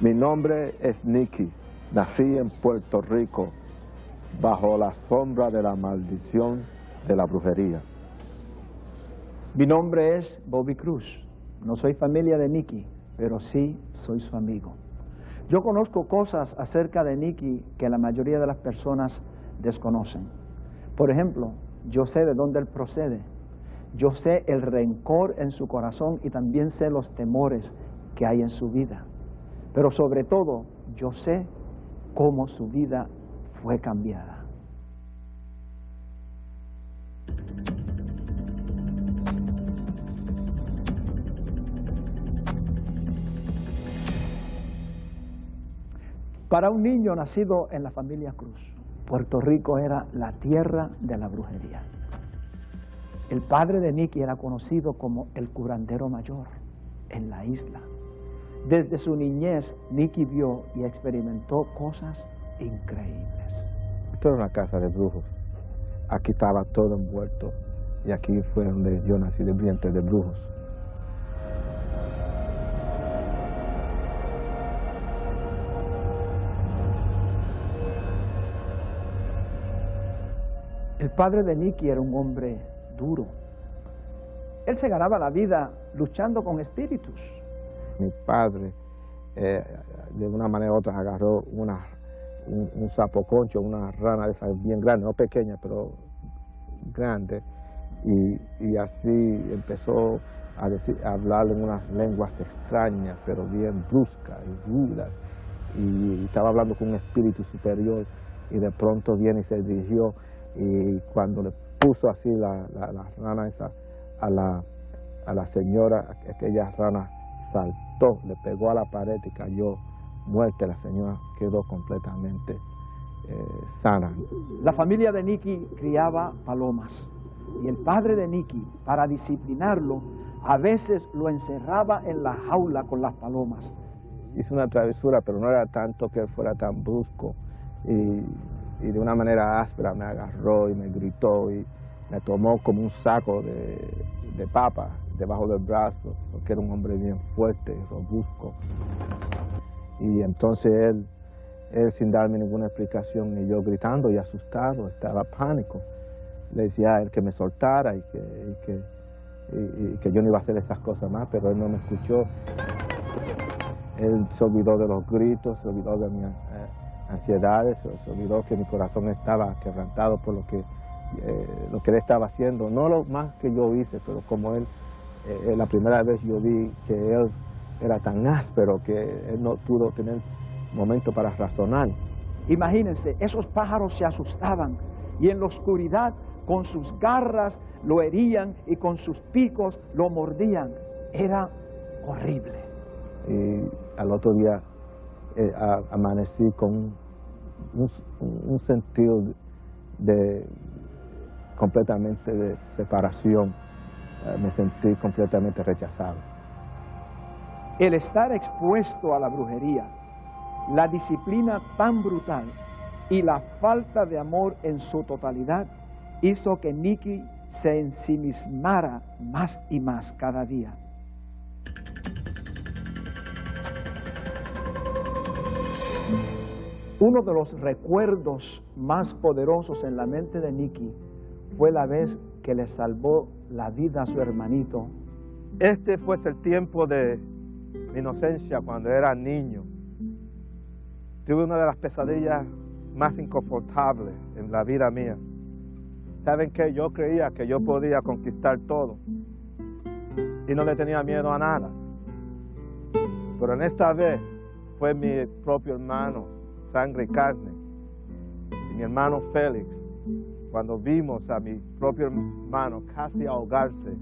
Mi nombre es Nicky. Nací en Puerto Rico bajo la sombra de la maldición de la brujería. Mi nombre es Bobby Cruz. No soy familia de Nicky, pero sí soy su amigo. Yo conozco cosas acerca de Nicky que la mayoría de las personas desconocen. Por ejemplo, yo sé de dónde él procede. Yo sé el rencor en su corazón y también sé los temores que hay en su vida. Pero sobre todo, yo sé cómo su vida fue cambiada. Para un niño nacido en la familia Cruz, Puerto Rico era la tierra de la brujería. El padre de Nicky era conocido como el curandero mayor en la isla. Desde su niñez, Nicky vio y experimentó cosas increíbles. Esto era una casa de brujos. Aquí estaba todo envuelto y aquí fue donde yo nací, de vientre de brujos. El padre de Nicky era un hombre duro. Él se ganaba la vida luchando con espíritus. Mi padre, de una manera u otra, agarró un sapo concho, una rana de esas bien grande, no pequeña, pero grande, y así empezó a hablar en unas lenguas extrañas, pero bien bruscas y rudas, y estaba hablando con un espíritu superior, y de pronto viene y se dirigió, y cuando le puso así la rana esa a la señora, aquella rana saltó, le pegó a la pared y cayó muerta. La señora quedó completamente sana. La familia de Nicky criaba palomas y el padre de Nicky, para disciplinarlo, a veces lo encerraba en la jaula con las palomas. Hizo una travesura, pero no era tanto que él fuera tan brusco, y de una manera áspera me agarró y me gritó y me tomó como un saco de papa debajo del brazo, porque era un hombre bien fuerte y robusto. Y entonces él sin darme ninguna explicación, y yo gritando y asustado, estaba pánico, le decía a él que me soltara y que yo no iba a hacer esas cosas más, pero él no me escuchó. Él se olvidó de los gritos, se olvidó de mis ansiedades, se olvidó que mi corazón estaba quebrantado por lo que él estaba haciendo. No lo más que yo hice, pero como la primera vez yo vi que él era tan áspero que él no pudo tener momento para razonar. Imagínense, esos pájaros se asustaban y en la oscuridad con sus garras lo herían y con sus picos lo mordían. Era horrible. Y al otro día amanecí con un sentido completamente de separación. Me sentí completamente rechazado. El estar expuesto a la brujería, la disciplina tan brutal y la falta de amor en su totalidad hizo que Nicky se ensimismara más y más cada día. Uno de los recuerdos más poderosos en la mente de Nicky fue la vez que le salvó la vida a su hermanito. Este fue el tiempo de mi inocencia cuando era niño. Tuve una de las pesadillas más inconfortables en la vida mía. ¿Saben qué? Yo creía que yo podía conquistar todo y no le tenía miedo a nada. Pero en esta vez fue mi propio hermano, sangre y carne, y mi hermano Félix, cuando vimos a mi propio hermano casi ahogarse.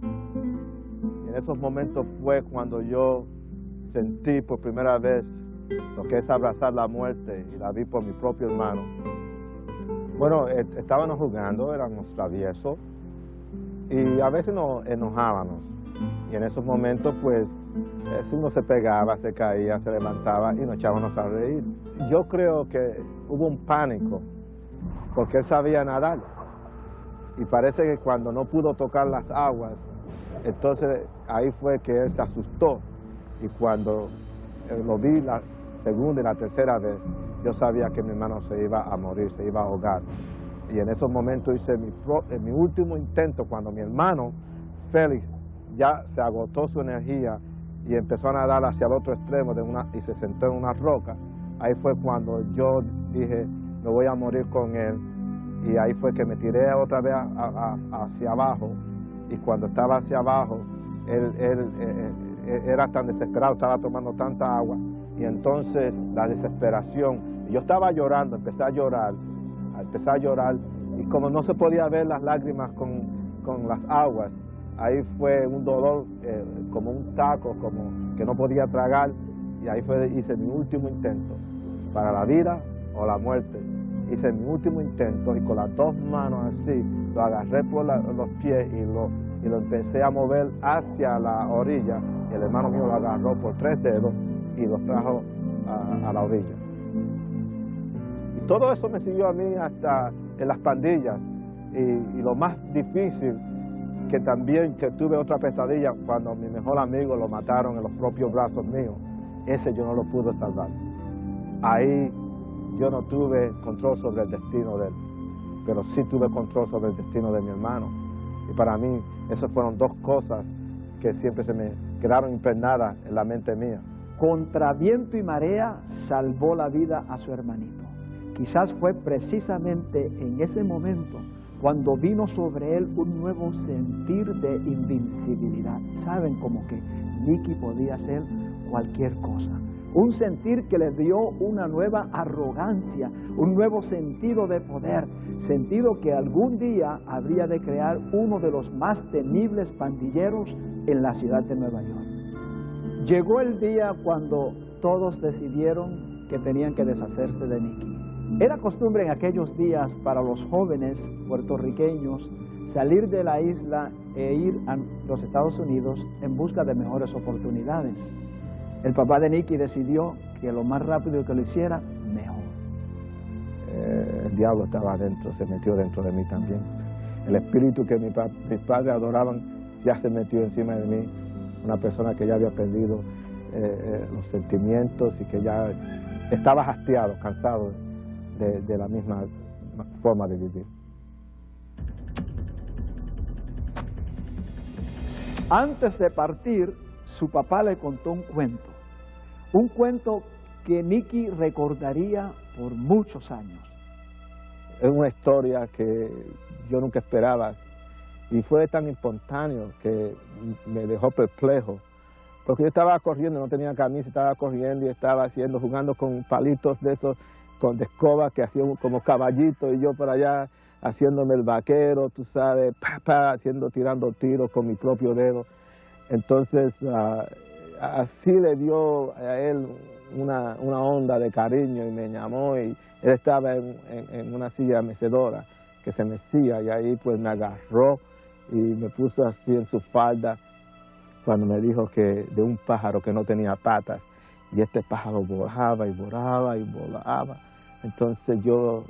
Y en esos momentos fue cuando yo sentí por primera vez lo que es abrazar la muerte, y la vi por mi propio hermano. Bueno, estábamos jugando, éramos traviesos, y a veces nos enojábamos. Y en esos momentos, pues, uno se pegaba, se caía, se levantaba y nos echábamos a reír. Yo creo que hubo un pánico, porque él sabía nadar. Y parece que cuando no pudo tocar las aguas, entonces ahí fue que él se asustó. Y cuando lo vi segunda y la tercera vez, yo sabía que mi hermano se iba a morir, se iba a ahogar. Y en esos momentos hice mi último intento, cuando mi hermano, Félix, ya se agotó su energía y empezó a nadar hacia el otro extremo y se sentó en una roca. Ahí fue cuando yo dije, me voy a morir con él. Y ahí fue que me tiré otra vez hacia abajo. Y cuando estaba hacia abajo, él era tan desesperado, estaba tomando tanta agua. Y entonces la desesperación, yo estaba llorando, empecé a llorar, y como no se podía ver las lágrimas con las aguas, ahí fue un dolor como un taco, como que no podía tragar, y ahí hice mi último intento, para la vida o la muerte. Hice mi último intento y con las dos manos así, lo agarré por los pies y lo empecé a mover hacia la orilla, y el hermano mío lo agarró por 3 dedos y lo trajo a la orilla. Y todo eso me siguió a mí hasta en las pandillas, y lo más difícil, que también que tuve otra pesadilla cuando a mi mejor amigo lo mataron en los propios brazos míos. Ese yo no lo pude salvar. Ahí yo no tuve control sobre el destino de él, pero sí tuve control sobre el destino de mi hermano. Y para mí esas fueron 2 cosas que siempre se me quedaron impregnadas en la mente mía. Contra viento y marea salvó la vida a su hermanito. Quizás fue precisamente en ese momento cuando vino sobre él un nuevo sentir de invincibilidad. Saben, como que Nicky podía hacer cualquier cosa. Un sentir que le dio una nueva arrogancia, un nuevo sentido de poder, sentido que algún día habría de crear uno de los más temibles pandilleros en la ciudad de Nueva York. Llegó el día cuando todos decidieron que tenían que deshacerse de Nicky. Era costumbre en aquellos días para los jóvenes puertorriqueños salir de la isla e ir a los Estados Unidos en busca de mejores oportunidades. El papá de Nicky decidió que lo más rápido que lo hiciera, mejor. El diablo estaba adentro, se metió dentro de mí también. El espíritu que mis padres adoraban ya se metió encima de mí. Una persona que ya había perdido los sentimientos y que ya estaba hastiado, cansado de la misma forma de vivir. Antes de partir, su papá le contó un cuento que Nicky recordaría por muchos años. Es una historia que yo nunca esperaba y fue tan espontáneo que me dejó perplejo, porque yo estaba corriendo, no tenía camisa, estaba corriendo y estaba jugando con palitos de esos, de escoba que hacían como caballitos, y yo por allá haciéndome el vaquero, tú sabes, tirando tiros con mi propio dedo. Entonces, así le dio a él una onda de cariño y me llamó, y él estaba en una silla mecedora que se mecía, y ahí pues me agarró y me puso así en su falda cuando me dijo que de un pájaro que no tenía patas, y este pájaro volaba y volaba y volaba. Entonces yo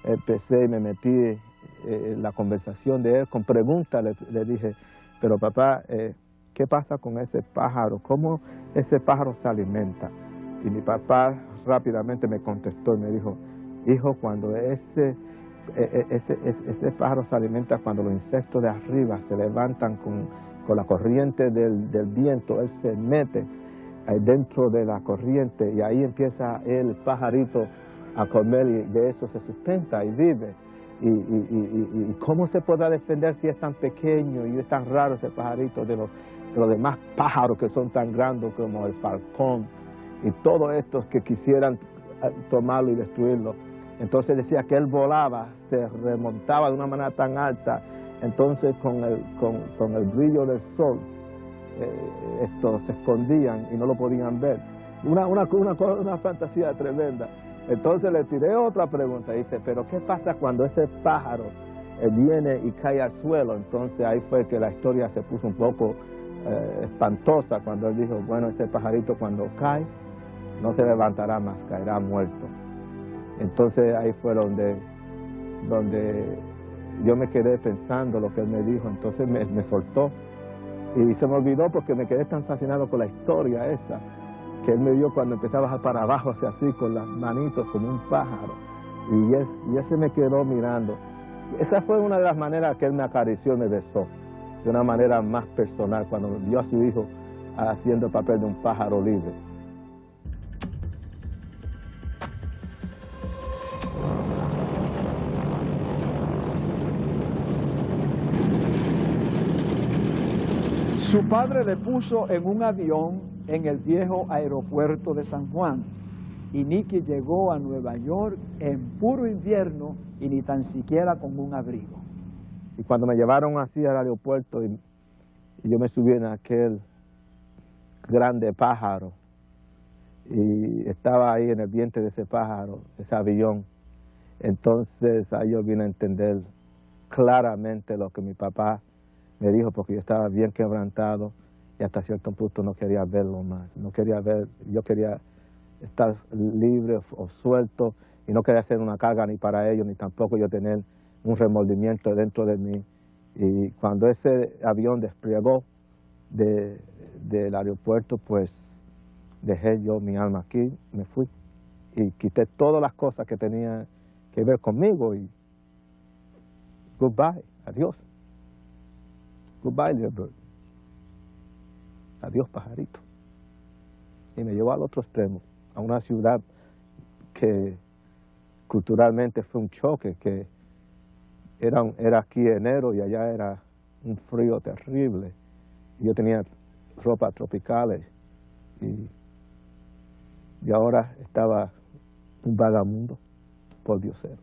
empecé y me metí en la conversación de él con preguntas. Le dije, pero papá, ¿qué pasa con ese pájaro? ¿Cómo ese pájaro se alimenta? Y mi papá rápidamente me contestó y me dijo, hijo, cuando ese pájaro se alimenta, cuando los insectos de arriba se levantan con la corriente del viento, él se mete dentro de la corriente y ahí empieza el pajarito a comer, y de eso se sustenta y vive. Y cómo se podrá defender si es tan pequeño y es tan raro ese pajarito de los demás pájaros que son tan grandes como el falcón y todos estos que quisieran tomarlo y destruirlo. Entonces decía que él volaba, se remontaba de una manera tan alta, entonces con el brillo del sol estos se escondían y no lo podían ver. Una fantasía tremenda. Entonces le tiré otra pregunta, dice, pero ¿qué pasa cuando ese pájaro viene y cae al suelo? Entonces ahí fue que la historia se puso un poco espantosa, cuando él dijo, bueno, ese pajarito cuando cae no se levantará más, caerá muerto. Entonces ahí fue donde yo me quedé pensando lo que él me dijo. Entonces me soltó y se me olvidó porque me quedé tan fascinado con la historia esa. que él me vio cuando empecé a bajar para abajo, así con las manitos como un pájaro. Y él se me quedó mirando. Esa fue una de las maneras que él me acarició y me besó, de una manera más personal, cuando vio a su hijo haciendo el papel de un pájaro libre. Su padre le puso en un avión en el viejo aeropuerto de San Juan y Nicky llegó a Nueva York en puro invierno y ni tan siquiera con un abrigo. Y cuando me llevaron así al aeropuerto y yo me subí en aquel grande pájaro y estaba ahí en el vientre de ese pájaro, ese avión, entonces ahí yo vine a entender claramente lo que mi papá me dijo, porque yo estaba bien quebrantado y hasta cierto punto no quería verlo más. No quería ver, yo quería estar libre o suelto y no quería ser una carga ni para ellos, ni tampoco yo tener un remordimiento dentro de mí. Y cuando ese avión desplegó del aeropuerto, pues dejé yo mi alma aquí, me fui y quité todas las cosas que tenían que ver conmigo y goodbye, adiós. Goodbye, little bird. Adiós, pajarito. Y me llevó al otro extremo, a una ciudad que culturalmente fue un choque, que era aquí enero y allá era un frío terrible. Y yo tenía ropa tropicales y ahora estaba un vagamundo por diosero.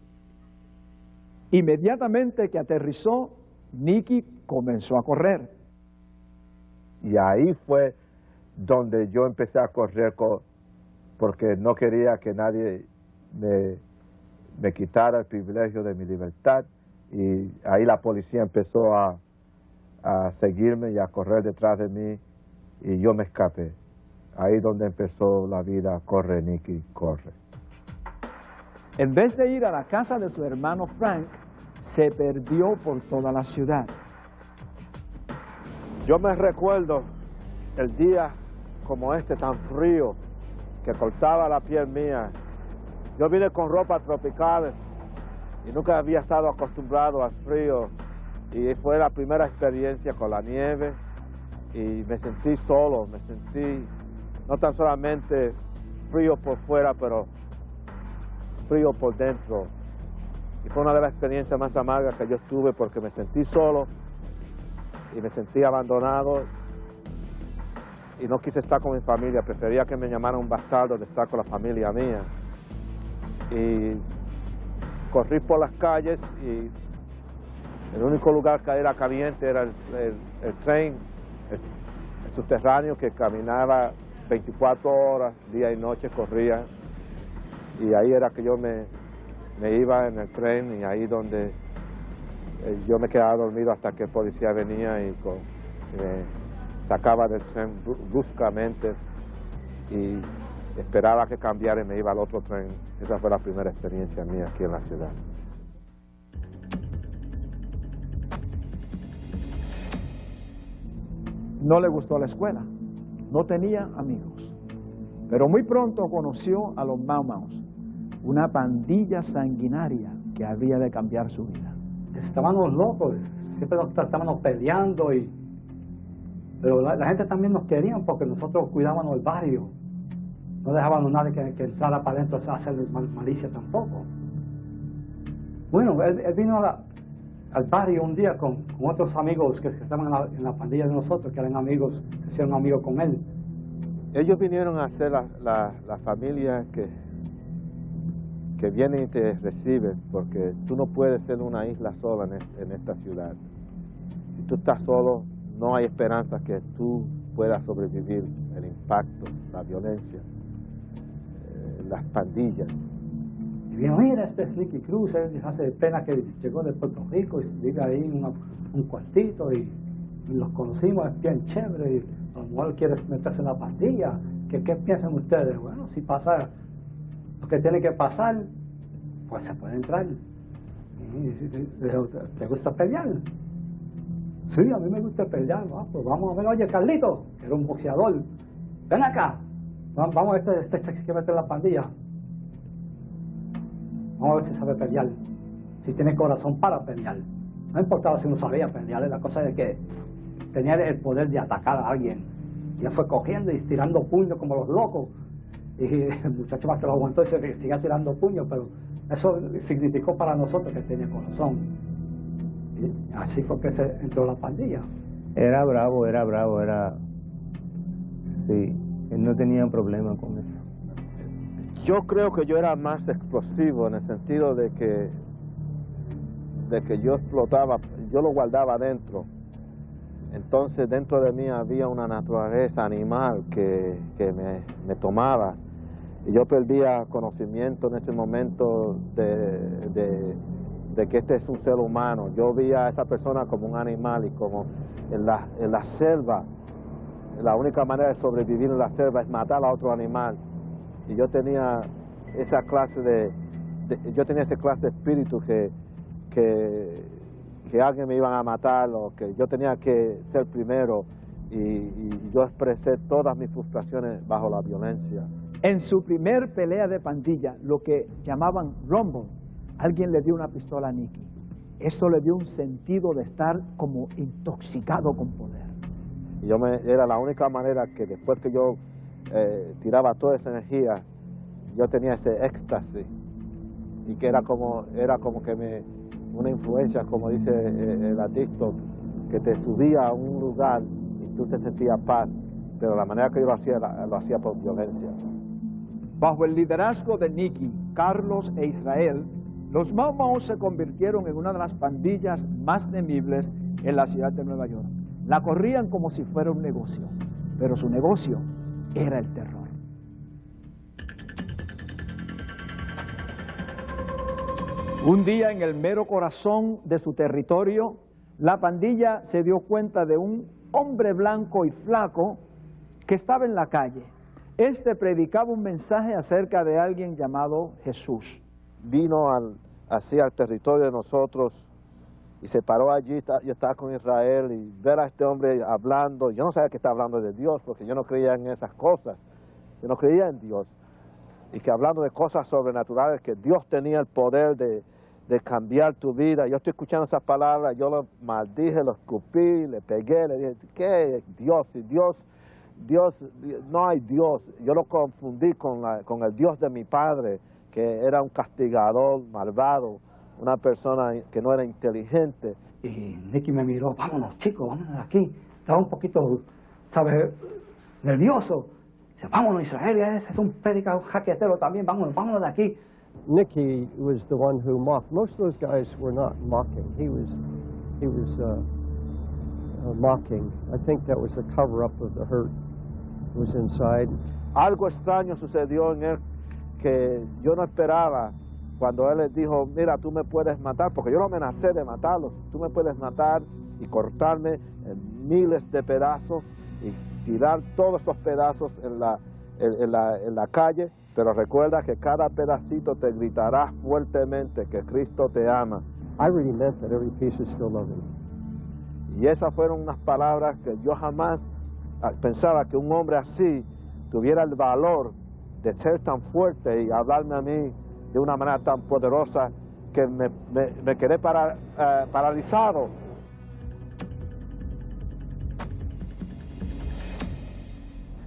Inmediatamente que aterrizó, Nicky comenzó a correr. Y ahí fue donde yo empecé a correr porque no quería que nadie me quitara el privilegio de mi libertad. Y ahí la policía empezó a seguirme y a correr detrás de mí y yo me escapé. Ahí donde empezó la vida, corre Nicky, corre. En vez de ir a la casa de su hermano Frank, se perdió por toda la ciudad. Yo me recuerdo el día como este tan frío que cortaba la piel mía. Yo vine con ropa tropical y nunca había estado acostumbrado al frío y fue la primera experiencia con la nieve y me sentí solo, me sentí no tan solamente frío por fuera, pero frío por dentro. Y fue una de las experiencias más amargas que yo tuve porque me sentí solo y me sentí abandonado y no quise estar con mi familia, prefería que me llamaran un bastardo de estar con la familia mía. Y corrí por las calles y el único lugar que era caliente era el tren, el subterráneo que caminaba 24 horas, día y noche corría. Y ahí era que yo me iba en el tren y ahí donde yo me quedaba dormido hasta que el policía venía y me sacaba del tren bruscamente y esperaba que cambiara y me iba al otro tren. Esa fue la primera experiencia mía aquí en la ciudad. No le gustó la escuela, no tenía amigos, pero muy pronto conoció a los Mau Maus, una pandilla sanguinaria que había de cambiar su vida. Estábamos locos, siempre nos estábamos peleando, pero la gente también nos quería porque nosotros cuidábamos el barrio. No dejábamos a nadie que entrara para adentro a hacer malicia tampoco. Bueno, él vino al barrio un día con otros amigos que estaban en la pandilla de nosotros, que eran amigos, se hicieron amigos con él. Ellos vinieron a ser la familia que viene y te recibe, porque tú no puedes ser una isla sola en esta ciudad. Si tú estás solo, no hay esperanza que tú puedas sobrevivir el impacto, la violencia, las pandillas. Y vino, mira, este es Nicky Cruz, él hace pena que llegó de Puerto Rico y vive ahí en un cuartito y los conocimos, es bien chévere y a lo mejor quiere meterse en la pandilla. ¿Qué piensan ustedes? Bueno, si pasa lo que tiene que pasar, pues se puede entrar. ¿Te gusta pelear? Sí, a mí me gusta pelear. Pues vamos a ver, oye, Carlito, que era un boxeador, ven acá, Vamos a ver este que mete en la pandilla. Vamos a ver si sabe pelear, si tiene corazón para pelear. No importaba si no sabía pelear, la cosa es que tenía el poder de atacar a alguien. Y él fue cogiendo y tirando puños como los locos. Y el muchacho más que lo aguantó y se seguía tirando puños, pero eso significó para nosotros que tenía corazón. Y así fue que se entró a la pandilla. Era bravo. Sí, él no tenía problema con eso. Yo creo que yo era más explosivo en el sentido de que yo explotaba, yo lo guardaba adentro. Entonces dentro de mí había una naturaleza animal que me tomaba. Y yo perdía conocimiento en ese momento de que este es un ser humano. Yo veía a esa persona como un animal y como en la selva, la única manera de sobrevivir en la selva es matar a otro animal. Y yo tenía esa clase de espíritu que alguien me iban a matar o que yo tenía que ser primero y yo expresé todas mis frustraciones bajo la violencia. En su primer pelea de pandilla, lo que llamaban rumble, alguien le dio una pistola a Nicky. Eso le dio un sentido de estar como intoxicado con poder. Y era la única manera que después que yo tiraba toda esa energía, yo tenía ese éxtasis y que era como que una influencia, como dice el adicto, que te subía a un lugar y tú te sentías paz, pero la manera que yo lo hacía por violencia. Bajo el liderazgo de Nicky, Carlos e Israel, los Mau Mau se convirtieron en una de las pandillas más temibles en la ciudad de Nueva York. La corrían como si fuera un negocio, pero su negocio era el terror. Un día en el mero corazón de su territorio, la pandilla se dio cuenta de un hombre blanco y flaco que estaba en la calle. Este predicaba un mensaje acerca de alguien llamado Jesús. Vino hacia el territorio de nosotros y se paró allí. Yo estaba con Israel y ver a este hombre hablando. Yo no sabía que estaba hablando de Dios porque yo no creía en esas cosas. Yo no creía en Dios. Y que hablando de cosas sobrenaturales, que Dios tenía el poder de cambiar tu vida. Yo estoy escuchando esas palabras, yo lo maldije, lo escupí, le pegué, le dije, ¿qué? Dios, y Dios, no hay Dios. Yo lo confundí con el Dios de mi padre, que era un castigador malvado, una persona que no era inteligente. Y Nicky me miró, vámonos chicos, vámonos de aquí. Estaba un poquito, ¿sabes?, nervioso. Dice, vámonos Israel, ese es un predicador jaquetero también, vámonos de aquí. Nicky was the one who mocked. Most of those guys were not mocking. He was mocking. I think that was a cover-up of the hurt that was inside. Algo extraño sucedió en él que yo no esperaba cuando él les dijo, mira, tú me puedes matar, porque yo no amenacé de matarlos. Tú me puedes matar y cortarme en miles de pedazos y tirar todos esos pedazos en la calle, pero recuerda que cada pedacito te gritará fuertemente que Cristo te ama. I really meant that every piece is still loving. Y esas fueron unas palabras que yo jamás pensaba que un hombre así tuviera el valor de ser tan fuerte y hablarme a mí de una manera tan poderosa que me quedé paralizado.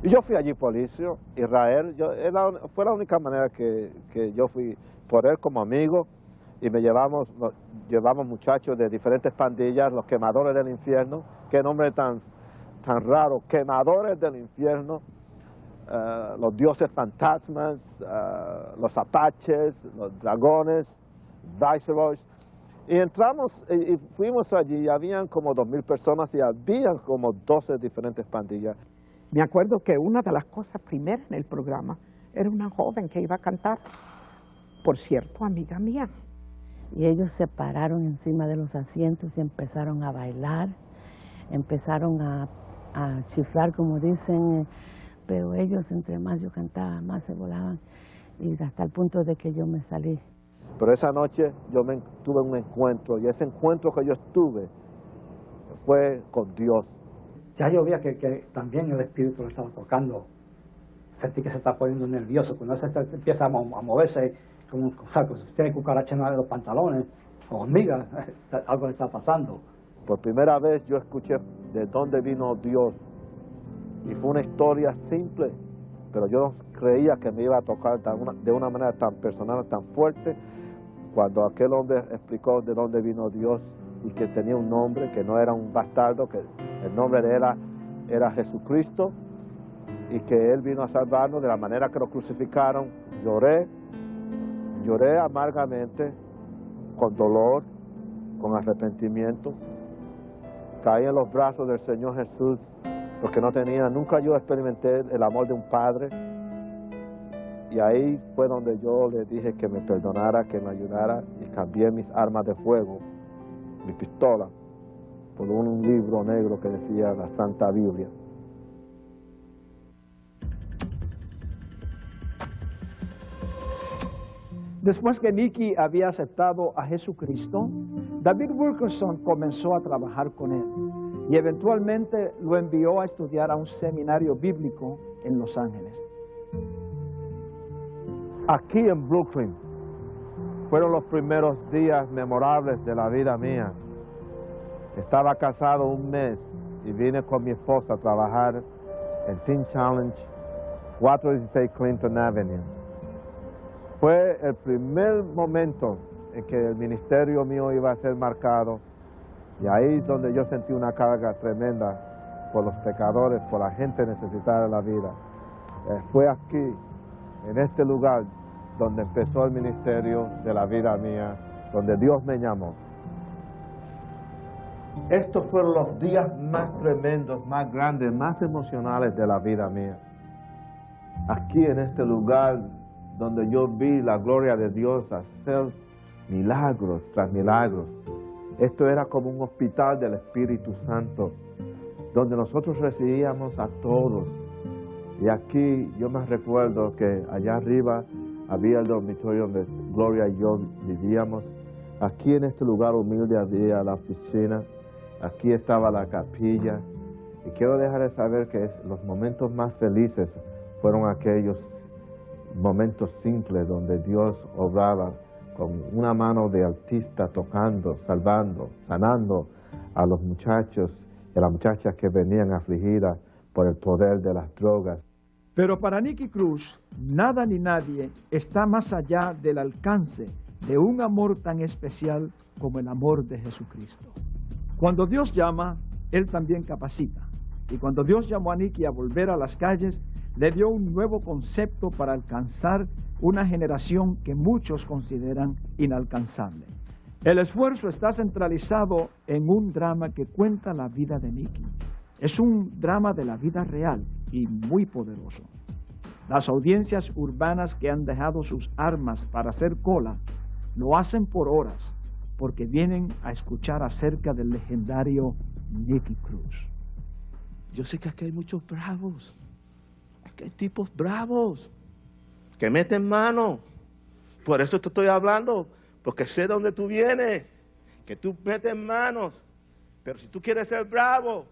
Y yo fui allí por Israel, fue la única manera que yo fui por él como amigo, y llevamos muchachos de diferentes pandillas, los quemadores del infierno, qué nombre tan raro, quemadores del infierno, los dioses fantasmas, los apaches, los dragones, viceroys. Y entramos y fuimos allí, y habían como 2,000 personas y habían como 12 diferentes pandillas. Me acuerdo que una de las cosas primeras en el programa era una joven que iba a cantar, por cierto, amiga mía. Y ellos se pararon encima de los asientos y empezaron a bailar, empezaron a chiflar, como dicen, pero ellos, entre más yo cantaba, más se volaban, y hasta el punto de que yo me salí. Pero esa noche yo tuve un encuentro, y ese encuentro que yo tuve fue con Dios. Ya yo veía que también el Espíritu lo estaba tocando. sentir que se está poniendo nervioso. Cuando se empieza a moverse, como, o sea, tiene cucarachas en los pantalones, o hormigas, algo le está pasando. Por primera vez yo escuché de dónde vino Dios. Y fue una historia simple, pero yo no creía que me iba a tocar de una manera tan personal, tan fuerte, cuando aquel hombre explicó de dónde vino Dios y que tenía un nombre, que no era un bastardo, que el nombre de él era Jesucristo, y que Él vino a salvarnos de la manera que lo crucificaron. Lloré amargamente, con dolor, con arrepentimiento. Caí en los brazos del Señor Jesús, porque nunca yo experimenté el amor de un padre. Y ahí fue donde yo le dije que me perdonara, que me ayudara, y cambié mis armas de fuego, mi pistola, por un libro negro que decía la Santa Biblia. Después que Nicky había aceptado a Jesucristo, David Wilkerson comenzó a trabajar con él y eventualmente lo envió a estudiar a un seminario bíblico en Los Ángeles. Aquí en Brooklyn fueron los primeros días memorables de la vida mía. Estaba casado un mes y vine con mi esposa a trabajar en Teen Challenge, 416 Clinton Avenue. Fue el primer momento en que el ministerio mío iba a ser marcado, y ahí es donde yo sentí una carga tremenda por los pecadores, por la gente necesitada de la vida. Fue aquí, en este lugar, donde empezó el ministerio de la vida mía, donde Dios me llamó. Estos fueron los días más tremendos, más grandes, más emocionales de la vida mía. Aquí en este lugar donde yo vi la gloria de Dios hacer milagros tras milagros. Esto era como un hospital del Espíritu Santo, donde nosotros recibíamos a todos. Y aquí yo me recuerdo que allá arriba había el dormitorio donde Gloria y yo vivíamos. Aquí en este lugar humilde había la oficina, aquí estaba la capilla. Y quiero dejar de saber que los momentos más felices fueron aquellos momentos simples donde Dios obraba con una mano de artista tocando, salvando, sanando a los muchachos y a las muchachas que venían afligidas por el poder de las drogas. Pero para Nicky Cruz, nada ni nadie está más allá del alcance de un amor tan especial como el amor de Jesucristo. Cuando Dios llama, Él también capacita. Y cuando Dios llamó a Nicky a volver a las calles, le dio un nuevo concepto para alcanzar una generación que muchos consideran inalcanzable. El esfuerzo está centralizado en un drama que cuenta la vida de Nicky. Es un drama de la vida real y muy poderoso. Las audiencias urbanas que han dejado sus armas para hacer cola lo hacen por horas porque vienen a escuchar acerca del legendario Nicky Cruz. Yo sé que aquí hay muchos bravos. Aquí hay tipos bravos que meten mano. Por eso te estoy hablando, porque sé de dónde tú vienes, que tú metes manos. Pero si tú quieres ser bravo,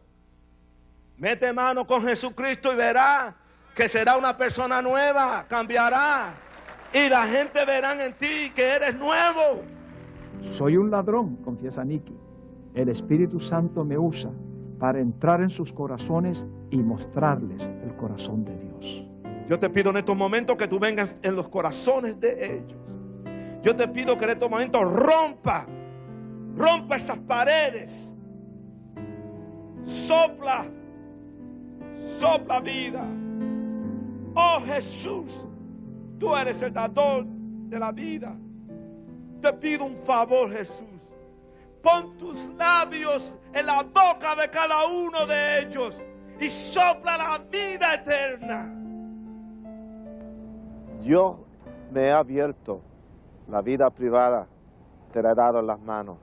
mete mano con Jesucristo y verás que será una persona nueva, cambiará. Y la gente verá en ti que eres nuevo. Soy un ladrón, confiesa Nicky. El Espíritu Santo me usa para entrar en sus corazones y mostrarles el corazón de Dios. Yo te pido en estos momentos que tú vengas en los corazones de ellos. Yo te pido que en estos momentos rompa esas paredes. Sopla vida. Oh Jesús, tú eres el dador de la vida. Te pido un favor, Jesús. Pon tus labios en la boca de cada uno de ellos y sopla la vida eterna. Yo me he abierto, la vida privada te la he dado en las manos.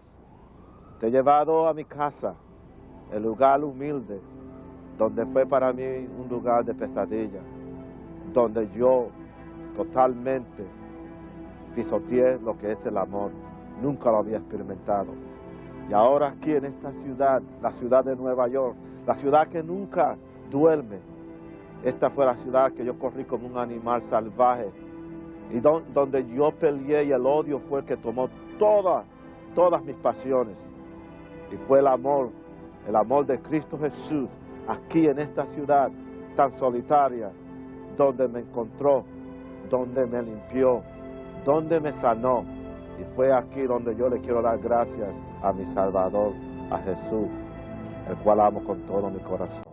Te he llevado a mi casa, el lugar humilde, donde fue para mí un lugar de pesadilla, donde yo totalmente pisoteé lo que es el amor. Nunca lo había experimentado. Y ahora aquí en esta ciudad, la ciudad de Nueva York, la ciudad que nunca duerme, Esta fue la ciudad que yo corrí como un animal salvaje. Y donde yo peleé y el odio fue el que tomó todas mis pasiones. Y fue el amor de Cristo Jesús, aquí en esta ciudad tan solitaria, donde me encontró, donde me limpió, donde me sanó. Y fue aquí donde yo le quiero dar gracias a mi Salvador, a Jesús, el cual amo con todo mi corazón.